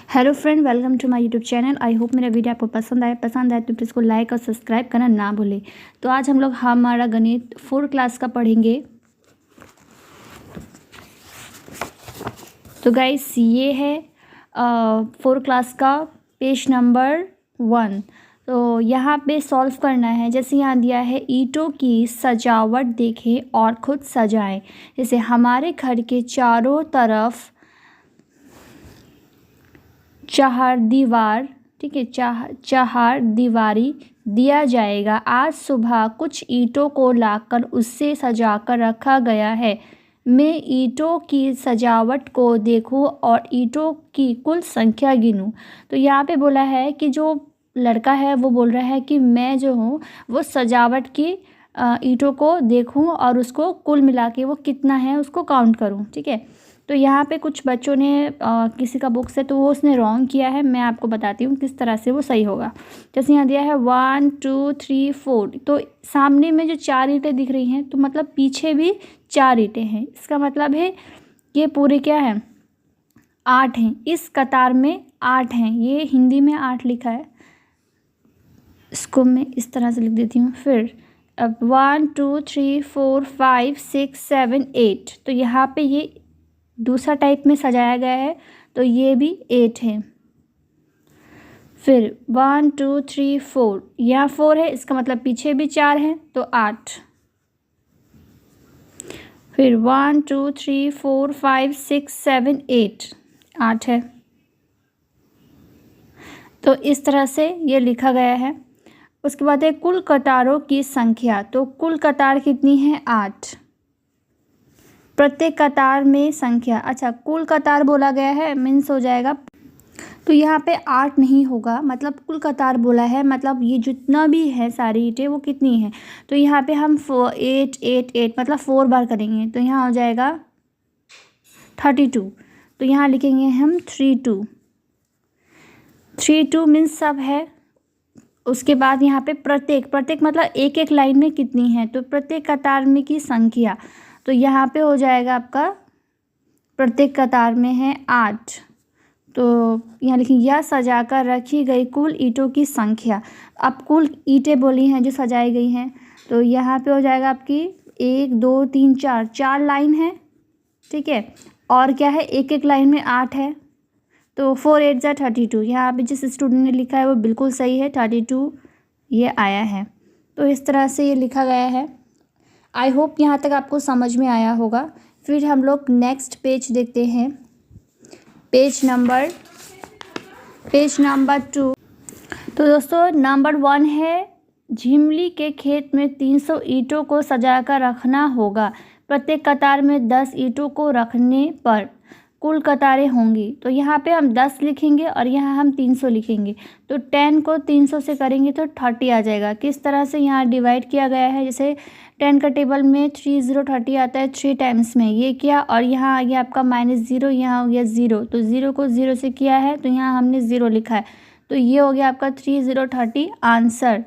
Hello friend, welcome to my YouTube channel. I hope मेरा video आपको पसंद आए तो प्लीज़ को लाइक और सब्सक्राइब करना ना भूलें। तो आज हम लोग हमारा गणित 4 क्लास का पढ़ेंगे। तो गाइस ये है 4 क्लास का पेज नंबर 1। तो यहाँ पे सॉल्व करना है। जैसे यहाँ दिया है ईंटों की सजावट देखें और खुद सजाएं। जैसे हमारे घर के चारों तरफ चार दीवार, ठीक है, चार दीवारी दिया जाएगा। आज सुबह कुछ ईंटों को लाकर उससे सजाकर रखा गया है। मैं ईंटों की सजावट को देखूं और ईंटों की कुल संख्या गिनूं। तो यहाँ पे बोला है कि जो लड़का है वो बोल रहा है कि मैं जो हूँ वो सजावट की ईंटों को देखूं और उसको कुल मिला के वो कितना है उसको काउंट करूं। ठीक है, तो यहाँ पे कुछ बच्चों ने किसी का बुक से तो वो उसने रॉन्ग किया है। मैं आपको बताती हूँ किस तरह से वो सही होगा। जैसे यहाँ दिया है 1 2 3 4, तो सामने में जो 4 ईंटें दिख रही हैं तो मतलब पीछे भी 4 ईंटें हैं। इसका मतलब है ये पूरे क्या है 8 हैं। इस कतार में 8 हैं। ये हिंदी में 8 लिखा है, इसको मैं इस तरह से लिख देती हूँ। फिर अब 1 2 3 4 5 6 7 8, तो यहाँ पे ये दूसरा टाइप में सजाया गया है तो ये भी 8 है। फिर 1 2 3 4, यहाँ 4 है, इसका मतलब पीछे भी 4 है तो 8। फिर 1 2 3 4 5 6 7 8, 8 है। तो इस तरह से ये लिखा गया है। उसके बाद है कुल कतारों की संख्या। तो कुल कतार कितनी है 8। प्रत्येक कतार में संख्या, अच्छा कुल कतार बोला गया है मीन्स हो जाएगा, तो यहाँ पे 8 नहीं होगा, मतलब कुल कतार बोला है, मतलब ये जितना भी है सारी ईंटें वो कितनी है। तो यहाँ पे हम 8 8 8 मतलब 4 बार करेंगे तो यहाँ हो जाएगा 32। तो यहाँ लिखेंगे हम 32। 32 मीन्स सब है। उसके बाद यहाँ पे प्रत्येक मतलब एक एक लाइन में कितनी है, तो प्रत्येक कतार में की संख्या, तो यहाँ पे हो जाएगा आपका प्रत्येक कतार में है 8। तो यहाँ लिखिए यह सजाकर रखी गई कुल ईंटों की संख्या। अब कुल ईंटें बोली हैं जो सजाई गई हैं, तो यहाँ पे हो जाएगा आपकी 1 2 3 4, 4 लाइन है। ठीक है, और क्या है एक एक लाइन में 8 है, तो 4 8 जा 32। यहाँ पे जिस स्टूडेंट ने लिखा है वो बिल्कुल सही है, 32 ये आया है। तो इस तरह से ये लिखा गया है। आई होप यहाँ तक आपको समझ में आया होगा। फिर हम लोग नेक्स्ट पेज देखते हैं, पेज नंबर 2। तो दोस्तों नंबर 1 है झिमली के खेत में 300 ईंटों को सजाकर रखना होगा। प्रत्येक कतार में 10 ईंटों को रखने पर कुल कतारें होंगी। तो यहाँ पे हम 10 लिखेंगे और यहाँ हम 300 लिखेंगे। तो 10 को 300 से करेंगे तो 30 आ जाएगा। किस तरह से यहाँ डिवाइड किया गया है, जैसे 10 का टेबल में 3 0 30 आता है 3 टाइम्स में, ये किया और यहाँ आ गया आपका -0, यहाँ हो गया 0, तो 0 को 0 से किया है तो यहाँ हमने 0 लिखा है, तो ये हो गया आपका 3 0 30 आंसर।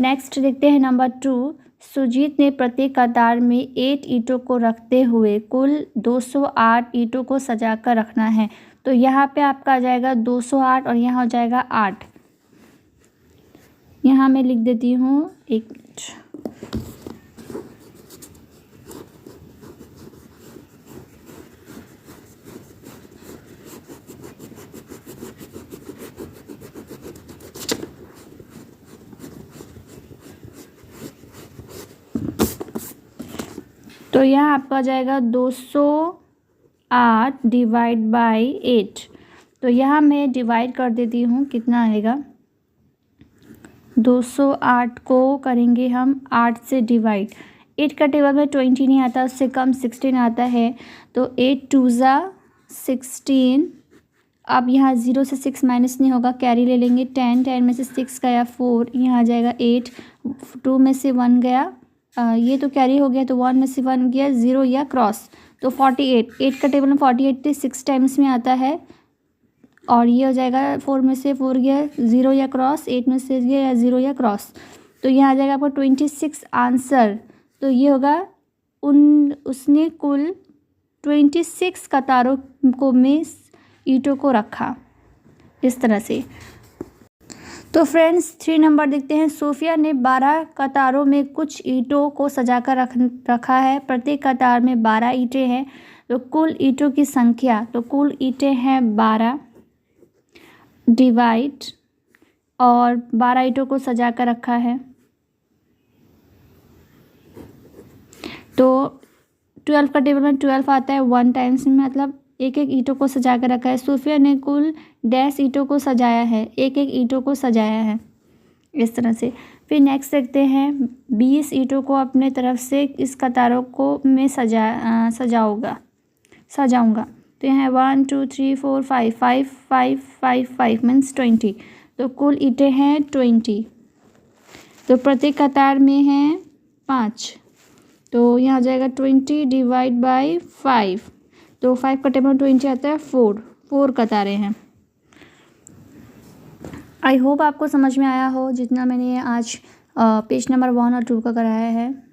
नेक्स्ट देखते हैं नंबर 2। सुजीत ने प्रत्येक कतार में 8 ईंटों को रखते हुए कुल 208 ईंटों को सजाकर रखना है। तो यहाँ पे आपका आ जाएगा 208 और यहाँ हो जाएगा 8। यहाँ मैं लिख देती हूँ 1 मिनट। तो यहाँ आपका आ जाएगा 208 डिवाइड बाई 8। तो यहाँ मैं डिवाइड कर देती हूँ, कितना आएगा 208 को करेंगे हम 8 से डिवाइड। 8 का टेबल में 20 नहीं आता, उससे कम 16 आता है, तो 8 2 जा 16। अब यहाँ 0 से 6 माइनस नहीं होगा, कैरी ले लेंगे। 10 में से 6 गया 4, यहाँ आ जाएगा 8। 2 में से 1 गया, ये तो कैरी हो गया, तो 1 में से 1 गया 0 या क्रॉस, तो 48। 8 का टेबल में 48 थे, 6 टाइम्स में आता है, और ये हो जाएगा 4 में से 4 गया 0 या क्रॉस, 8 में से गया 0 या क्रॉस, तो यहाँ आ जाएगा आपका 26 आंसर। तो ये होगा उसने कुल 26 कतारों को में ईंटों को रखा। इस तरह से। तो फ्रेंड्स 3 नंबर देखते हैं। सूफिया ने 12 कतारों में कुछ ईंटों को सजाकर रखा है। प्रत्येक कतार में 12 ईंटें हैं। तो कुल ईंटों की संख्या, तो कुल ईंटें हैं 12 डिवाइड, और 12 ईंटों को सजा कर रखा है। तो 12 का टेबल में 12 आता है 1 टाइम्स में, मतलब एक एक ईंटों को सजा कर रखा है। सूफिया ने कुल डैश ईंटों को सजाया है, एक एक ईंटों को सजाया है, इस तरह से। फिर नेक्स्ट देखते हैं 20 ईंटों को अपने तरफ से इस कतारों को मैं सजाऊंगा। तो यहाँ 1 2 3 4 5 5 5 5 5 मीन्स 20। तो कुल ईंटें हैं 20। तो प्रत्येक कतार में हैं 5, तो यहाँ आ जाएगा 20 डिवाइड बाई 5। तो 5 का टेबल 20 आता है 4 कतारें हैं। आई होप आपको समझ में आया हो जितना मैंने आज पेज नंबर 1 और 2 का कराया है।